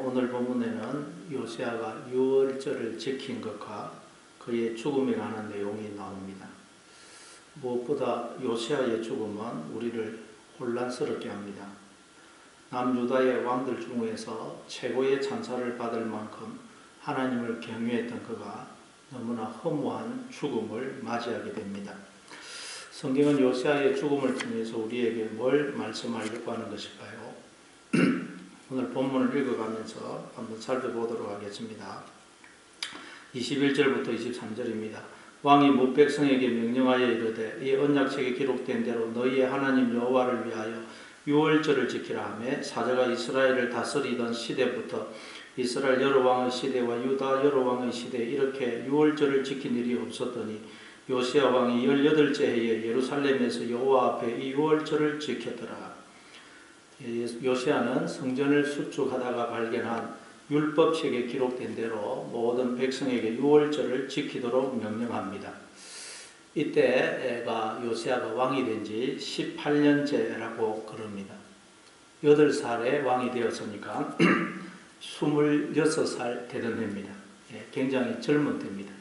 오늘 본문에는 요시아가 유월절을 지킨 것과 그의 죽음에 관한 내용이 나옵니다. 무엇보다 요시아의 죽음은 우리를 혼란스럽게 합니다. 남유다의 왕들 중에서 최고의 찬사를 받을 만큼 하나님을 경외했던 그가 너무나 허무한 죽음을 맞이하게 됩니다. 성경은 요시아의 죽음을 통해서 우리에게 뭘 말씀하려고 하는 것일까요? 오늘 본문을 읽어가면서 한번 살펴보도록 하겠습니다. 21절부터 23절입니다. 왕이 뭇 백성에게 명령하여 이르되 이 언약책에 기록된 대로 너희의 하나님 여호와를 위하여 유월절을 지키라 하며 사자가 이스라엘을 다스리던 시대부터 이스라엘 여러 왕의 시대와 유다 여러 왕의 시대에 이렇게 유월절을 지킨 일이 없었더니 요시아 왕이 18째 해에 예루살렘에서 여호와 앞에 이 유월절을 지켰더라. 요시아는 성전을 수축하다가 발견한 율법책에 기록된 대로 모든 백성에게 유월절을 지키도록 명령합니다. 이때가 요시아가 왕이 된 지 18년째라고 그럽니다. 8살에 왕이 되었으니까 26살 되던 해입니다. 굉장히 젊은 때입니다.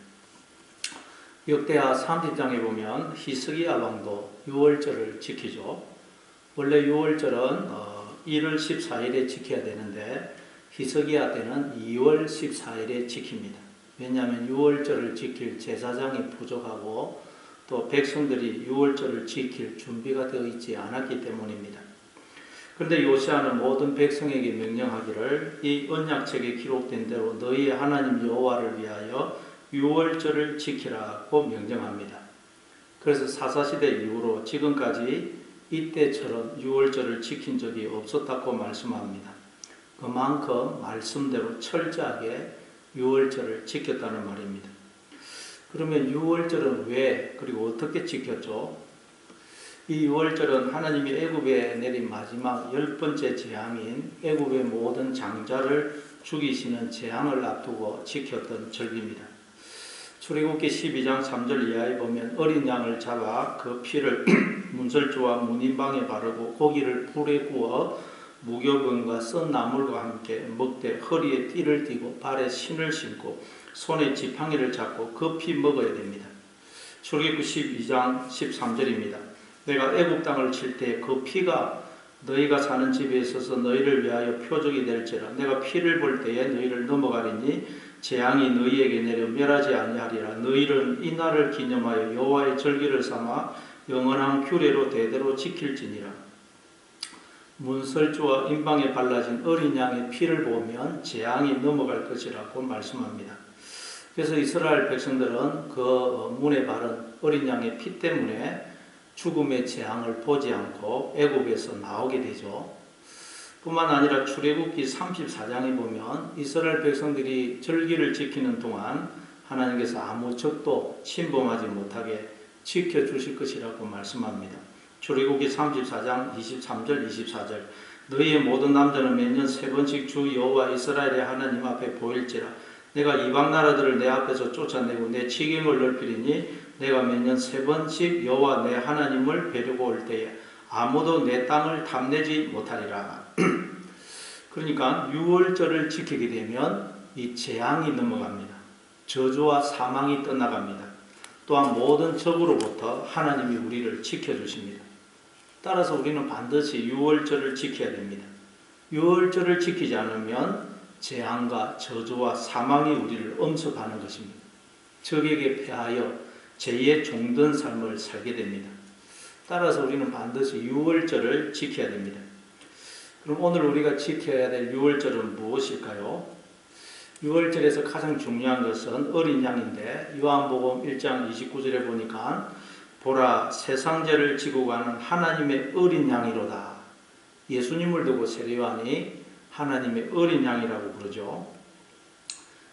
역대하 30장에 보면 히스기야 왕도 유월절을 지키죠. 원래 유월절은 1월 14일에 지켜야 되는데 히스기야 때는 2월 14일에 지킵니다. 왜냐하면 유월절을 지킬 제사장이 부족하고 또 백성들이 유월절을 지킬 준비가 되어 있지 않았기 때문입니다. 그런데 요시아는 모든 백성에게 명령하기를 이 언약책에 기록된 대로 너희의 하나님 여호와를 위하여 유월절을 지키라고 명령합니다. 그래서 사사시대 이후로 지금까지 이때처럼 유월절을 지킨 적이 없었다고 말씀합니다. 그만큼 말씀대로 철저하게 유월절을 지켰다는 말입니다. 그러면 유월절은 왜 그리고 어떻게 지켰죠? 이 유월절은 하나님이 애굽에 내린 마지막 10번째 재앙인 애굽의 모든 장자를 죽이시는 재앙을 앞두고 지켰던 절기입니다. 출애굽기 12장 3절 이하에 보면 어린 양을 잡아 그 피를 문설주와 문인방에 바르고 고기를 불에 구워 무교병과 썬 나물과 함께 먹되 허리에 띠를 띠고 발에 신을 신고 손에 지팡이를 잡고 그 피 먹어야 됩니다. 출애굽기 12장 13절입니다. 내가 애굽 땅을 칠 때 그 피가 너희가 사는 집에 있어서 너희를 위하여 표적이 될지라 내가 피를 볼 때에 너희를 넘어가리니 재앙이 너희에게 내려 멸하지 아니하리라. 너희는 이 날을 기념하여 여호와의 절기를 삼아 영원한 규례로 대대로 지킬지니라. 문설주와 인방에 발라진 어린 양의 피를 보면 재앙이 넘어갈 것이라고 말씀합니다. 그래서 이스라엘 백성들은 그 문에 바른 어린 양의 피 때문에 죽음의 재앙을 보지 않고 애굽에서 나오게 되죠. 뿐만 아니라 출애굽기 34장에 보면 이스라엘 백성들이 절기를 지키는 동안 하나님께서 아무 적도 침범하지 못하게 지켜주실 것이라고 말씀합니다. 출애굽기 34장 23절 24절 너희의 모든 남자는 매년 3번씩 주 여호와 이스라엘의 하나님 앞에 보일지라 내가 이방 나라들을 내 앞에서 쫓아내고 내 지경을 넓히리니 내가 매년 3번씩 여호와 내 하나님을 뵈려고 올 때에 아무도 내 땅을 탐내지 못하리라. 그러니까 유월절을 지키게 되면 이 재앙이 넘어갑니다. 저주와 사망이 떠나갑니다. 또한 모든 적으로부터 하나님이 우리를 지켜주십니다. 따라서 우리는 반드시 유월절을 지켜야 됩니다. 유월절을 지키지 않으면 재앙과 저주와 사망이 우리를 엄습하는 것입니다. 적에게 패하여 죄의 종된 삶을 살게 됩니다. 따라서 우리는 반드시 유월절을 지켜야 됩니다. 그럼 오늘 우리가 지켜야 될 유월절은 무엇일까요? 유월절에서 가장 중요한 것은 어린 양인데 요한복음 1장 29절에 보니까 보라 세상죄를 지고 가는 하나님의 어린 양이로다. 예수님을 두고 세례요한이 하나님의 어린 양이라고 부르죠.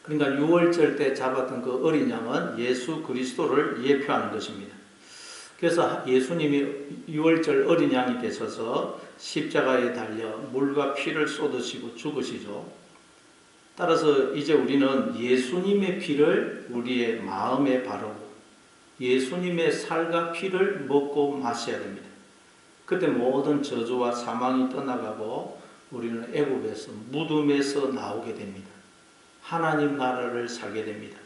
그러니까 유월절 때 잡았던 그 어린 양은 예수 그리스도를 예표하는 것입니다. 그래서 예수님이 유월절 어린 양이 되셔서 십자가에 달려 물과 피를 쏟으시고 죽으시죠. 따라서 이제 우리는 예수님의 피를 우리의 마음에 바르고 예수님의 살과 피를 먹고 마셔야 됩니다. 그때 모든 저주와 사망이 떠나가고 우리는 애굽에서 무덤에서 나오게 됩니다. 하나님 나라를 살게 됩니다.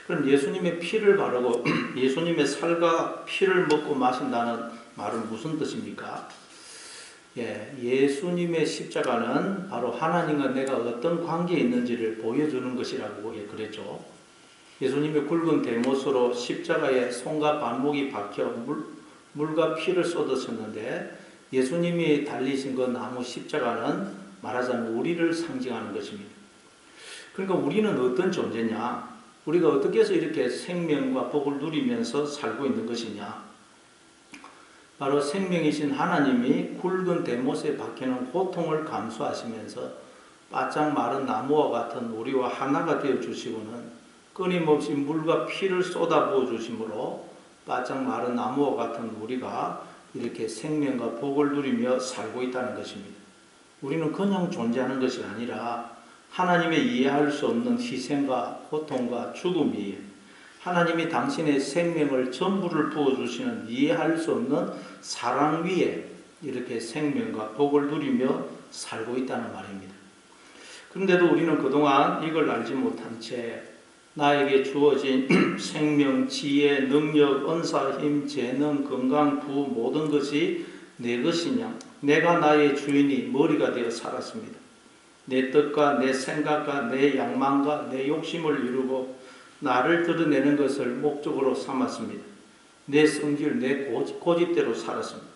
그럼 예수님의 피를 바르고 예수님의 살과 피를 먹고 마신다는 말은 무슨 뜻입니까? 예수님의 십자가는 바로 하나님과 내가 어떤 관계에 있는지를 보여주는 것이라고 그랬죠. 예수님의 굵은 대못으로 십자가에 손과 발목이 박혀 물과 피를 쏟으셨는데 예수님이 달리신 그 나무 십자가는 말하자면 우리를 상징하는 것입니다. 그러니까 우리는 어떤 존재냐? 우리가 어떻게 해서 이렇게 생명과 복을 누리면서 살고 있는 것이냐? 바로 생명이신 하나님이 굵은 대못에 박히는 고통을 감수하시면서 바짝 마른 나무와 같은 우리와 하나가 되어 주시고는 끊임없이 물과 피를 쏟아부어 주심으로 바짝 마른 나무와 같은 우리가 이렇게 생명과 복을 누리며 살고 있다는 것입니다. 우리는 그냥 존재하는 것이 아니라 하나님의 이해할 수 없는 희생과 고통과 죽음이 하나님이 당신의 생명을 전부를 부어주시는 이해할 수 없는 사랑 위에 이렇게 생명과 복을 누리며 살고 있다는 말입니다. 그런데도 우리는 그동안 이걸 알지 못한 채 나에게 주어진 생명, 지혜, 능력, 은사, 힘, 재능, 건강, 부 모든 것이 내 것이냐? 내가 나의 주인이 머리가 되어 살았습니다. 내 뜻과 내 생각과 내 양망과 내 욕심을 이루고 나를 드러내는 것을 목적으로 삼았습니다. 내 성질, 내 고집대로 살았습니다.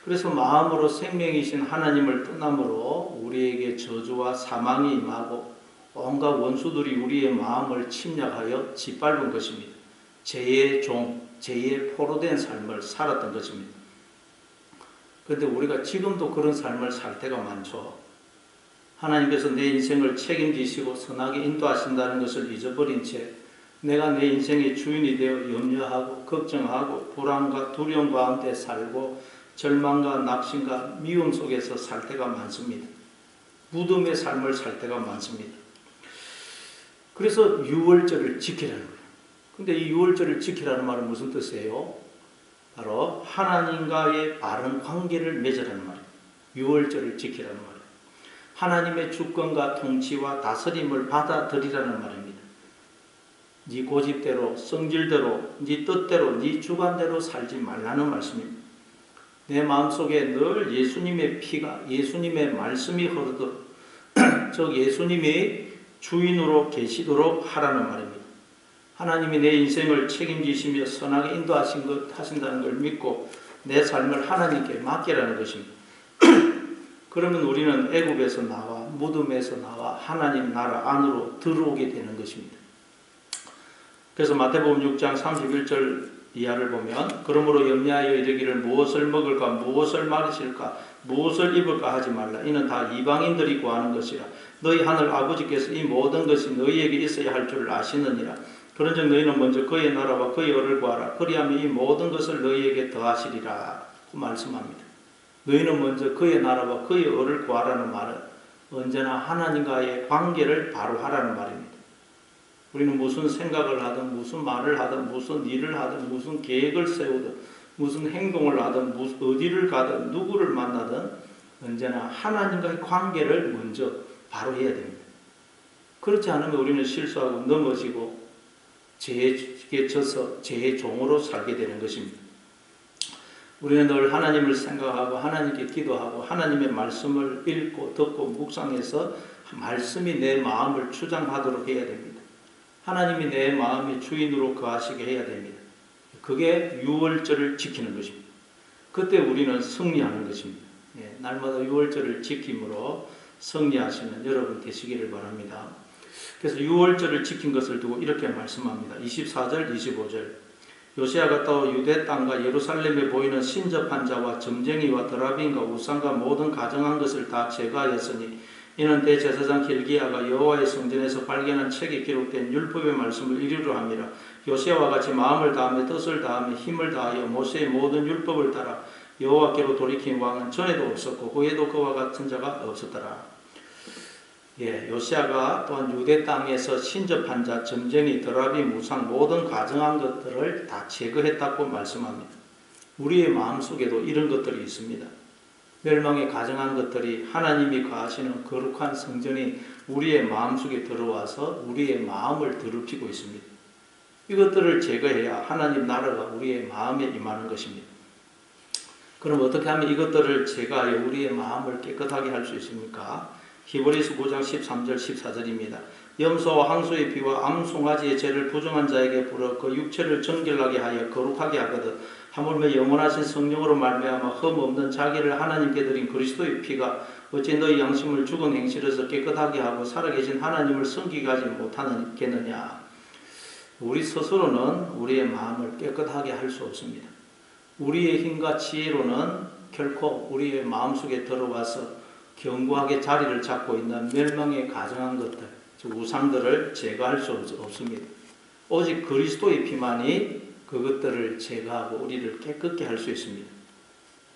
그래서 마음으로 생명이신 하나님을 떠남으로 우리에게 저주와 사망이 임하고 온갖 원수들이 우리의 마음을 침략하여 짓밟은 것입니다. 죄의 종, 죄의 포로된 삶을 살았던 것입니다. 그런데 우리가 지금도 그런 삶을 살 때가 많죠. 하나님께서 내 인생을 책임지시고 선하게 인도하신다는 것을 잊어버린 채 내가 내 인생의 주인이 되어 염려하고 걱정하고 불안과 두려움 가운데 살고 절망과 낙심과 미움 속에서 살 때가 많습니다. 무덤의 삶을 살 때가 많습니다. 그래서 유월절을 지키라는 거예요. 근데 이 유월절을 지키라는 말은 무슨 뜻이에요? 바로 하나님과의 바른 관계를 맺으라는 말이에요. 유월절을 지키라는 말이에요. 하나님의 주권과 통치와 다스림을 받아들이라는 말입니다. 네 고집대로, 성질대로, 네 뜻대로, 네 주관대로 살지 말라는 말씀입니다. 내 마음속에 늘 예수님의 피가, 예수님의 말씀이 흐르도록 즉 예수님이 주인으로 계시도록 하라는 말입니다. 하나님이 내 인생을 책임지시며 선하게 하신다는 걸 믿고 내 삶을 하나님께 맡기라는 것입니다. 그러면 우리는 애굽에서 나와 무덤에서 나와 하나님 나라 안으로 들어오게 되는 것입니다. 그래서 마태복음 6장 31절 이하를 보면 그러므로 염려하여 이르기를 무엇을 먹을까 무엇을 마실까 무엇을 입을까 하지 말라. 이는 다 이방인들이 구하는 것이라. 너희 하늘 아버지께서 이 모든 것이 너희에게 있어야 할 줄을 아시느니라. 그런즉 너희는 먼저 그의 나라와 그의 의를 구하라. 그리하면 이 모든 것을 너희에게 더하시리라. 그 말씀합니다. 너희는 먼저 그의 나라와 그의 의를 구하라는 말은 언제나 하나님과의 관계를 바로 하라는 말입니다. 우리는 무슨 생각을 하든 무슨 말을 하든 무슨 일을 하든 무슨 계획을 세우든 무슨 행동을 하든 어디를 가든 누구를 만나든 언제나 하나님과의 관계를 먼저 바로 해야 됩니다. 그렇지 않으면 우리는 실수하고 넘어지고 죄에 져서 죄의 종으로 살게 되는 것입니다. 우리는 늘 하나님을 생각하고 하나님께 기도하고 하나님의 말씀을 읽고 듣고 묵상해서 말씀이 내 마음을 주장하도록 해야 됩니다. 하나님이 내 마음의 주인으로 거하시게 해야 됩니다. 그게 유월절을 지키는 것입니다. 그때 우리는 승리하는 것입니다. 날마다 유월절을 지킴으로 승리하시는 여러분 되시기를 바랍니다. 그래서 유월절을 지킨 것을 두고 이렇게 말씀합니다. 24절, 25절 요시아가 또 유대 땅과 예루살렘에 보이는 신접한 자와 점쟁이와 드라빈과 우상과 모든 가정한 것을 다 제거하였으니 이는 대제사장 hil기야가 여호와의 성전에서 발견한 책에 기록된 율법의 말씀을 이루려 함이라. 요시아와 같이 마음을 다하며 뜻을 다하며 힘을 다하여 모세의 모든 율법을 따라 여호와께로 돌이킨 왕은 전에도 없었고 후에도 그와 같은 자가 없었더라. 요시아가 또한 유대 땅에서 신접한 자, 점쟁이, 드라비, 무상 모든 가정한 것들을 다 제거했다고 말씀합니다. 우리의 마음속에도 이런 것들이 있습니다. 멸망에 가증한 것들이 하나님이 거하시는 거룩한 성전이 우리의 마음속에 들어와서 우리의 마음을 더럽히고 있습니다. 이것들을 제거해야 하나님 나라가 우리의 마음에 임하는 것입니다. 그럼 어떻게 하면 이것들을 제거하여 우리의 마음을 깨끗하게 할 수 있습니까? 히브리서 9장 13절 14절입니다. 염소와 항소의 피와 암송아지의 죄를 부정한 자에게 불어 그 육체를 정결하게 하여 거룩하게 하거든 하물며 영원하신 성령으로 말미암아 흠 없는 자기를 하나님께 드린 그리스도의 피가 어찌 너희 양심을 죽은 행실에서 깨끗하게 하고 살아계신 하나님을 섬기게 하지 못하겠느냐. 우리 스스로는 우리의 마음을 깨끗하게 할 수 없습니다. 우리의 힘과 지혜로는 결코 우리의 마음속에 들어와서 견고하게 자리를 잡고 있는 멸망에 가증한 것들, 즉 우상들을 제거할 수 없습니다. 오직 그리스도의 피만이 그것들을 제거하고 우리를 깨끗게 할 수 있습니다.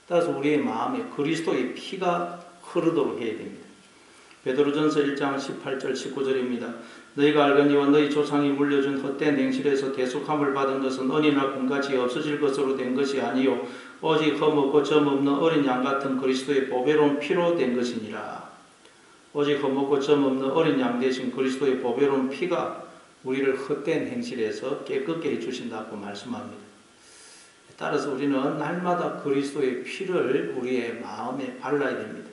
따라서 우리의 마음에 그리스도의 피가 흐르도록 해야 됩니다. 베드로전서 1장 18절 19절입니다. 너희가 알거니와 너희 조상이 물려준 헛된 행실에서 대속함을 받은 것은 은이나 금같이 없어질 것으로 된 것이 아니요 오직 흠없고 점없는 어린 양 같은 그리스도의 보배로운 피로 된 것이니라. 오직 흠없고 점없는 어린 양 대신 그리스도의 보배로운 피가 우리를 헛된 행실에서 깨끗게 해주신다고 말씀합니다. 따라서 우리는 날마다 그리스도의 피를 우리의 마음에 발라야 됩니다.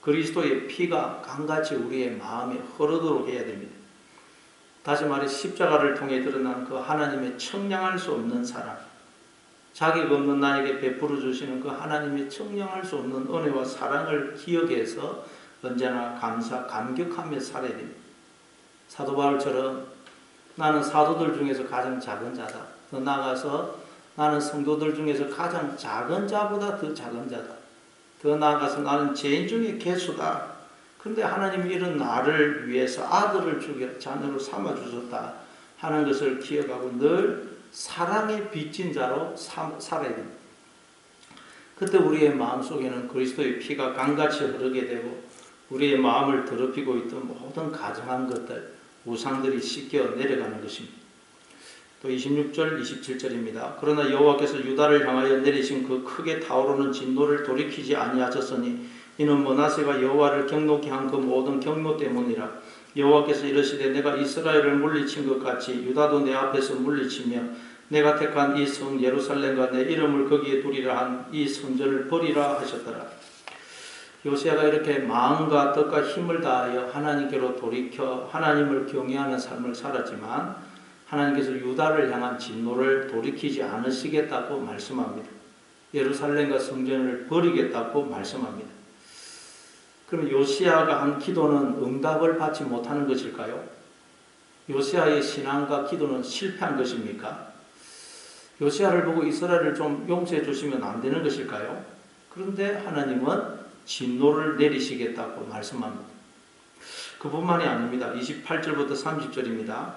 그리스도의 피가 강같이 우리의 마음에 흐르도록 해야 됩니다. 다시 말해 십자가를 통해 드러난 그 하나님의 청량할 수 없는 사랑, 자격 없는 나에게 베풀어 주시는 그 하나님의 청량할 수 없는 은혜와 사랑을 기억해서 언제나 감격하며 살아야 됩니다. 사도 바울처럼 나는 사도들 중에서 가장 작은 자다. 더 나아가서 나는 성도들 중에서 가장 작은 자보다 더 작은 자다. 더 나아가서 나는 죄인 중에 괴수다. 그런데 하나님이 이런 나를 위해서 아들을 주게 자녀로 삼아주셨다 하는 것을 기억하고 늘 사랑에 빚진 자로 살아야 됩니다. 그때 우리의 마음속에는 그리스도의 피가 강같이 흐르게 되고 우리의 마음을 더럽히고 있던 모든 가증한 것들, 우상들이 씻겨 내려가는 것입니다. 또 26절 27절입니다. 그러나 여호와께서 유다를 향하여 내리신 그 크게 타오르는 진노를 돌이키지 아니하셨으니 이는 므낫세가 여호와를 경노케 한 그 모든 경노 때문이라. 여호와께서 이르시되 내가 이스라엘을 물리친 것 같이 유다도 내 앞에서 물리치며 내가 택한 이 성 예루살렘과 내 이름을 거기에 두리라 한 이 성전을 버리라 하셨더라. 요시야가 이렇게 마음과 뜻과 힘을 다하여 하나님께로 돌이켜 하나님을 경외하는 삶을 살았지만 하나님께서 유다를 향한 진노를 돌이키지 않으시겠다고 말씀합니다. 예루살렘과 성전을 버리겠다고 말씀합니다. 그럼 요시야가 한 기도는 응답을 받지 못하는 것일까요? 요시야의 신앙과 기도는 실패한 것입니까? 요시야를 보고 이스라엘을 좀 용서해 주시면 안 되는 것일까요? 그런데 하나님은 진노를 내리시겠다고 말씀합니다. 그뿐만이 아닙니다. 28절부터 30절입니다.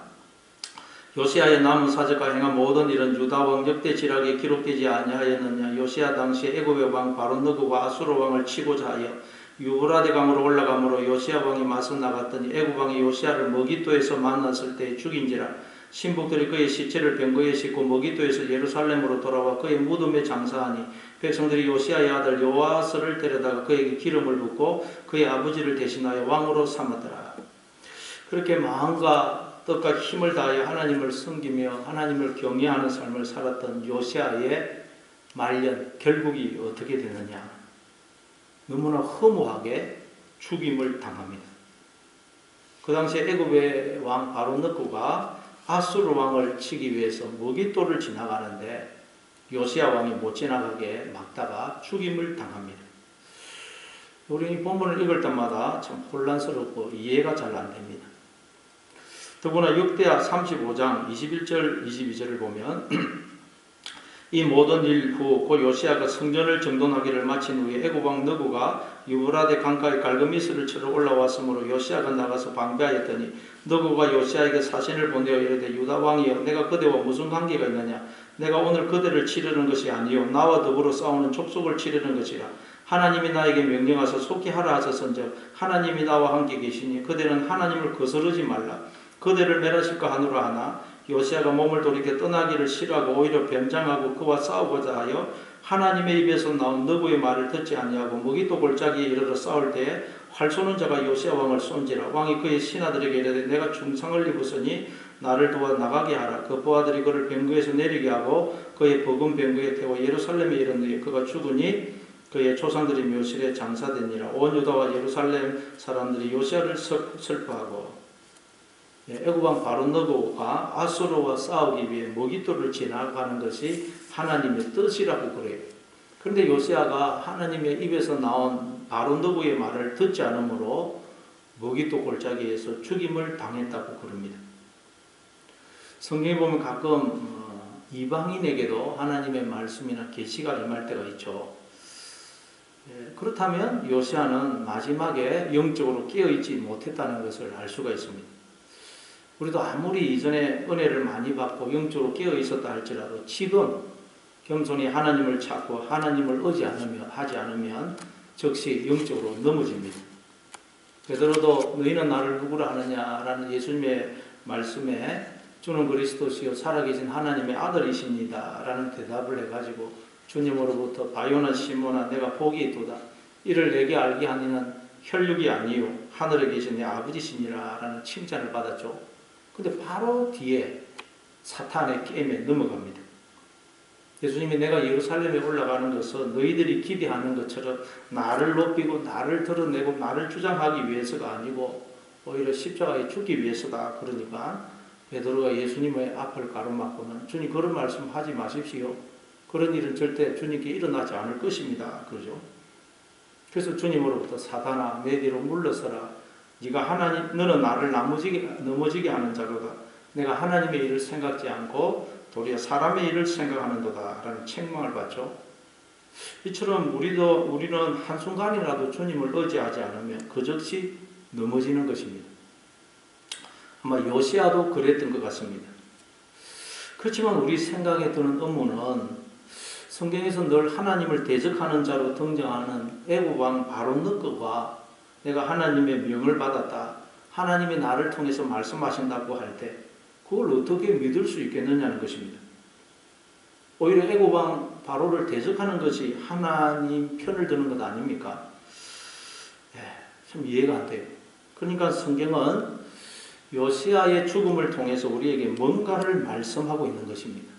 요시야의 남은 사적과 행한 모든 일은 유다 왕 역대 지략에 기록되지 아니하였느냐. 요시야 당시에 애굽의 왕 바롯느고가 아수르 왕을 치고자 하여 유브라데 강으로 올라가므로 요시야 왕이 맞서 나갔더니 애굽 왕이 요시야를 머깃도에서 만났을 때 죽인지라. 신복들이 그의 시체를 병거에 싣고 머깃도에서 예루살렘으로 돌아와 그의 무덤에 장사하니 백성들이 요시야의 아들 요아스를 데려다가 그에게 기름을 붓고 그의 아버지를 대신하여 왕으로 삼았더라. 그렇게 마음과 뜻과 힘을 다하여 하나님을 섬기며 하나님을 경외하는 삶을 살았던 요시야의 말년 결국이 어떻게 되느냐. 너무나 허무하게 죽임을 당합니다. 그 당시에 애굽의 왕 바롯느고가 아수르 왕을 치기 위해서 머깃도를 지나가는데 요시야 왕이 못 지나가게 막다가 죽임을 당합니다. 우리 이 본문을 읽을 때마다 참 혼란스럽고 이해가 잘 안 됩니다. 더구나 역대하 35장 21절 22절을 보면 이 모든 일 후 곧 요시야가 성전을 정돈하기를 마친 후에 애굽 왕 느고가 유브라데 강가에 갈그미스를 치러 올라왔으므로 요시야가 나가서 방비하였더니 느고가 요시야에게 사신을 보내어 이르되 유다 왕이여 내가 그대와 무슨 관계가 있느냐. 내가 오늘 그대를 치르는 것이 아니요 나와 더불어 싸우는 족속을 치르는 것이라. 하나님이 나에게 명령하사 속히 하라 하셨은즉 하나님이 나와 함께 계시니 그대는 하나님을 거스르지 말라. 그대를 멸하실까 하노라 하나 요시야가 몸을 돌이켜 떠나기를 싫어하고 오히려 변장하고 그와 싸우고자 하여 하나님의 입에서 나온 너구의 말을 듣지 아니하고 무기또 골짜기에 이르러 싸울 때에 활 쏘는 자가 요시야 왕을 쏜지라. 왕이 그의 신하들에게 이르되 내가 중상을 입었으니 나를 도와 나가게 하라. 그 부하들이 그를 병거에서 내리게 하고 그의 버금 병거에 태워 예루살렘에 이르는데 그가 죽으니 그의 조상들이 묘실에 장사되니라. 온 유다와 예루살렘 사람들이 요시야를 슬퍼하고 애굽왕 바로너고가 아수르와 싸우기 위해 머깃돌을 지나가는 것이 하나님의 뜻이라고 그래요. 그런데 요시야가 하나님의 입에서 나온 바로너고의 말을 듣지 않으므로 머깃돌 골짜기에서 죽임을 당했다고 그럽니다. 성경에 보면 가끔 이방인에게도 하나님의 말씀이나 계시가 임할 때가 있죠. 그렇다면 요시야는 마지막에 영적으로 깨어있지 못했다는 것을 알 수가 있습니다. 우리도 아무리 이전에 은혜를 많이 받고 영적으로 깨어있었다 할지라도 지금 겸손히 하나님을 찾고 하나님을 하지 않으면 즉시 영적으로 넘어집니다. 베드로도 너희는 나를 누구라 하느냐라는 예수님의 말씀에 주는 그리스도시요 살아계신 하나님의 아들이십니다 라는 대답을 해가지고 주님으로부터 바요나 시몬아 내가 복이 있도다 이를 내게 알게 하니는 혈육이 아니요 하늘에 계신 내 아버지시니라 라는 칭찬을 받았죠. 근데 바로 뒤에 사탄의 게임에 넘어갑니다. 예수님이 내가 예루살렘에 올라가는 것은 너희들이 기대하는 것처럼 나를 높이고 나를 드러내고 나를 주장하기 위해서가 아니고 오히려 십자가에 죽기 위해서다. 그러니까 베드로가 예수님의 앞을 가로막고는 주님 그런 말씀 하지 마십시오. 그런 일은 절대 주님께 일어나지 않을 것입니다. 그러죠. 그래서 주님으로부터 사단아 내 뒤로 물러서라. 너는 나를 넘어지게 하는 자로다. 내가 하나님의 일을 생각지 않고 도리어 사람의 일을 생각하는도다 라는 책망을 받죠. 이처럼 우리는 한순간이라도 주님을 의지하지 않으면 그즉시 넘어지는 것입니다. 아마 요시야도 그랬던 것 같습니다. 그렇지만 우리 생각에 드는 의문은 성경에서 늘 하나님을 대적하는 자로 등장하는 애굽왕 바로느거가 내가 하나님의 명을 받았다. 하나님이 나를 통해서 말씀하신다고 할 때 그걸 어떻게 믿을 수 있겠느냐는 것입니다. 오히려 애굽왕 바로를 대적하는 것이 하나님 편을 드는 것 아닙니까? 참 이해가 안 돼요. 그러니까 성경은 요시야의 죽음을 통해서 우리에게 뭔가를 말씀하고 있는 것입니다.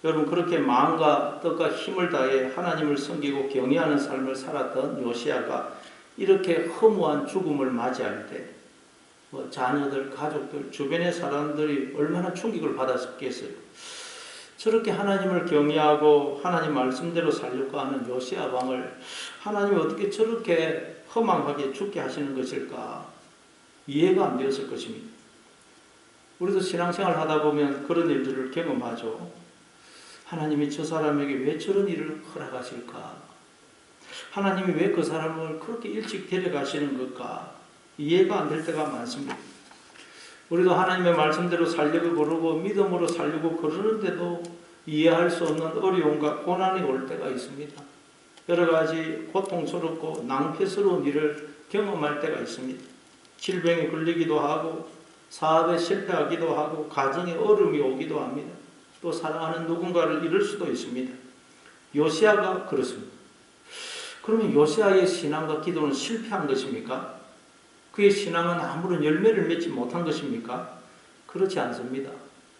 여러분 그렇게 마음과 뜻과 힘을 다해 하나님을 섬기고 경외하는 삶을 살았던 요시야가 이렇게 허무한 죽음을 맞이할 때 자녀들, 가족들, 주변의 사람들이 얼마나 충격을 받았겠어요. 저렇게 하나님을 경외하고 하나님 말씀대로 살려고 하는 요시야 왕을 하나님이 어떻게 저렇게 허망하게 죽게 하시는 것일까 이해가 안 되었을 것입니다. 우리도 신앙생활 하다 보면 그런 일들을 경험하죠. 하나님이 저 사람에게 왜 저런 일을 허락하실까? 하나님이 왜 그 사람을 그렇게 일찍 데려가시는 걸까? 이해가 안 될 때가 많습니다. 우리도 하나님의 말씀대로 살려고 그러고 믿음으로 살려고 그러는데도 이해할 수 없는 어려움과 고난이 올 때가 있습니다. 여러 가지 고통스럽고 낭패스러운 일을 경험할 때가 있습니다. 질병에 걸리기도 하고 사업에 실패하기도 하고 가정에 어려움이 오기도 합니다. 또 사랑하는 누군가를 잃을 수도 있습니다. 요시야가 그렇습니다. 그러면 요시야의 신앙과 기도는 실패한 것입니까? 그의 신앙은 아무런 열매를 맺지 못한 것입니까? 그렇지 않습니다.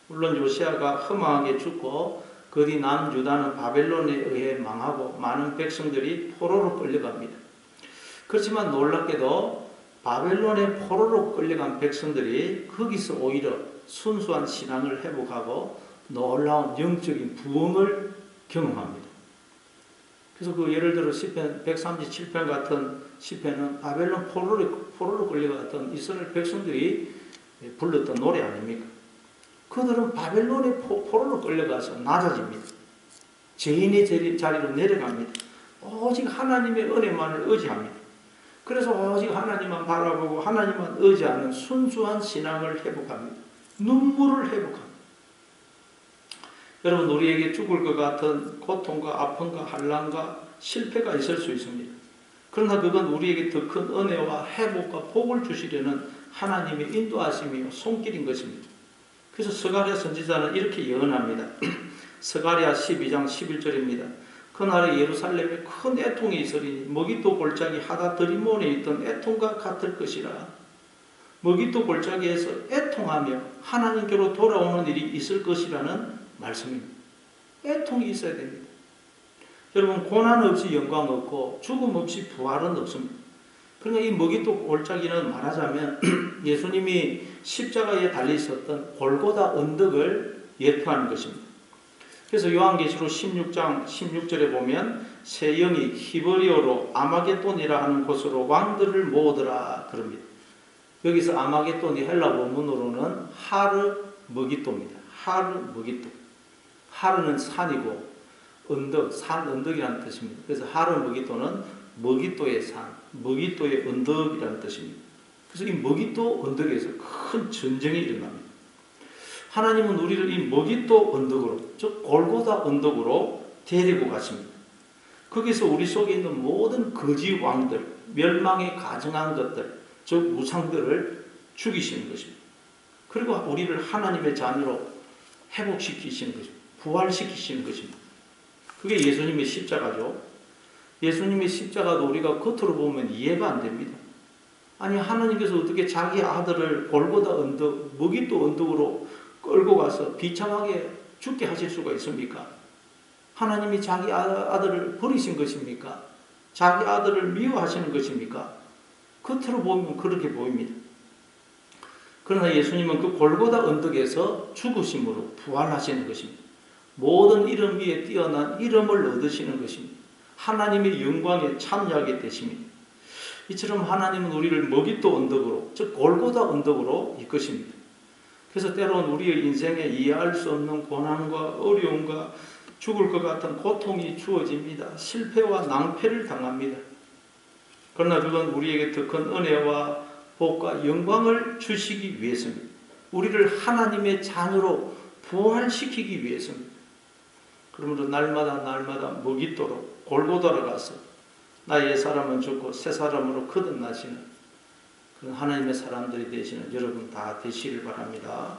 물론 요시야가 허망하게 죽고 그 뒤 남유다는 바벨론에 의해 망하고 많은 백성들이 포로로 끌려갑니다. 그렇지만 놀랍게도 바벨론의 포로로 끌려간 백성들이 거기서 오히려 순수한 신앙을 회복하고 놀라운 영적인 부흥을 경험합니다. 그래서 그 예를 들어 시편 137편 같은 시편은 바벨론 포로로 끌려갔던 이스라엘 백성들이 불렀던 노래 아닙니까? 그들은 바벨론의 포로로 끌려가서 낮아집니다. 죄인의 자리로 내려갑니다. 오직 하나님의 은혜만을 의지합니다. 그래서 오직 하나님만 바라보고 하나님만 의지하는 순수한 신앙을 회복합니다. 눈물을 회복합니다. 여러분 우리에게 죽을 것 같은 고통과 아픔과 환난과 실패가 있을 수 있습니다. 그러나 그건 우리에게 더 큰 은혜와 회복과 복을 주시려는 하나님의 인도하심이요 손길인 것입니다. 그래서 스가랴 선지자는 이렇게 예언합니다. 스가랴 12장 11절입니다. 그날에 예루살렘에 큰 애통이 있으리니 머깃도 골짜기 하다 들이몬에 있던 애통과 같을 것이라. 머깃도 골짜기에서 애통하며 하나님께로 돌아오는 일이 있을 것이라는 말씀입니다. 애통이 있어야 됩니다. 여러분, 고난 없이 영광 없고 죽음 없이 부활은 없습니다. 그러니까 이 머깃도 골짜기는 말하자면 예수님이 십자가에 달려 있었던 골고다 언덕을 예표하는 것입니다. 그래서 요한계시록 16장 16절에 보면 새 영이 히브리어로 아마겟돈이라 하는 곳으로 왕들을 모으더라 그럽니다. 여기서 아마겟돈이 헬라 원문으로는 하르 머깃도입니다. 하르 머깃도. 하르는 산이고 언덕, 산 언덕이라는 뜻입니다. 그래서 하르 머깃도는 머깃도의 산, 머깃도의 언덕이라는 뜻입니다. 그래서 이 머깃도 언덕에서 큰 전쟁이 일어납니다. 하나님은 우리를 이 머깃도 언덕으로, 즉 골고다 언덕으로 데리고 가십니다. 거기서 우리 속에 있는 모든 거지 왕들, 멸망에 가증한 것들, 즉 우상들을 죽이시는 것입니다. 그리고 우리를 하나님의 자녀로 회복시키시는 것입니다. 부활시키시는 것입니다. 그게 예수님의 십자가죠. 예수님의 십자가도 우리가 겉으로 보면 이해가 안 됩니다. 아니, 하나님께서 어떻게 자기 아들을 골고다 언덕, 머깃도 언덕으로 끌고 가서 비참하게 죽게 하실 수가 있습니까? 하나님이 자기 아들을 버리신 것입니까? 자기 아들을 미워하시는 것입니까? 겉으로 보면 그렇게 보입니다. 그러나 예수님은 그 골고다 언덕에서 죽으심으로 부활하시는 것입니다. 모든 이름 위에 뛰어난 이름을 얻으시는 것입니다. 하나님의 영광에 참여하게 되십니다. 이처럼 하나님은 우리를 머깃도 언덕으로, 즉 골고다 언덕으로 이끄십니다. 그래서 때로는 우리의 인생에 이해할 수 없는 고난과 어려움과 죽을 것 같은 고통이 주어집니다. 실패와 낭패를 당합니다. 그러나 그건 우리에게 더 큰 은혜와 복과 영광을 주시기 위해서입니다. 우리를 하나님의 자녀로 부활시키기 위해서입니다. 그러므로 날마다 머깃도로 골고다로 가서 나의 사람은 죽고 새 사람으로 거듭나시는 그런 하나님의 사람들이 되시는 여러분 다 되시길 바랍니다.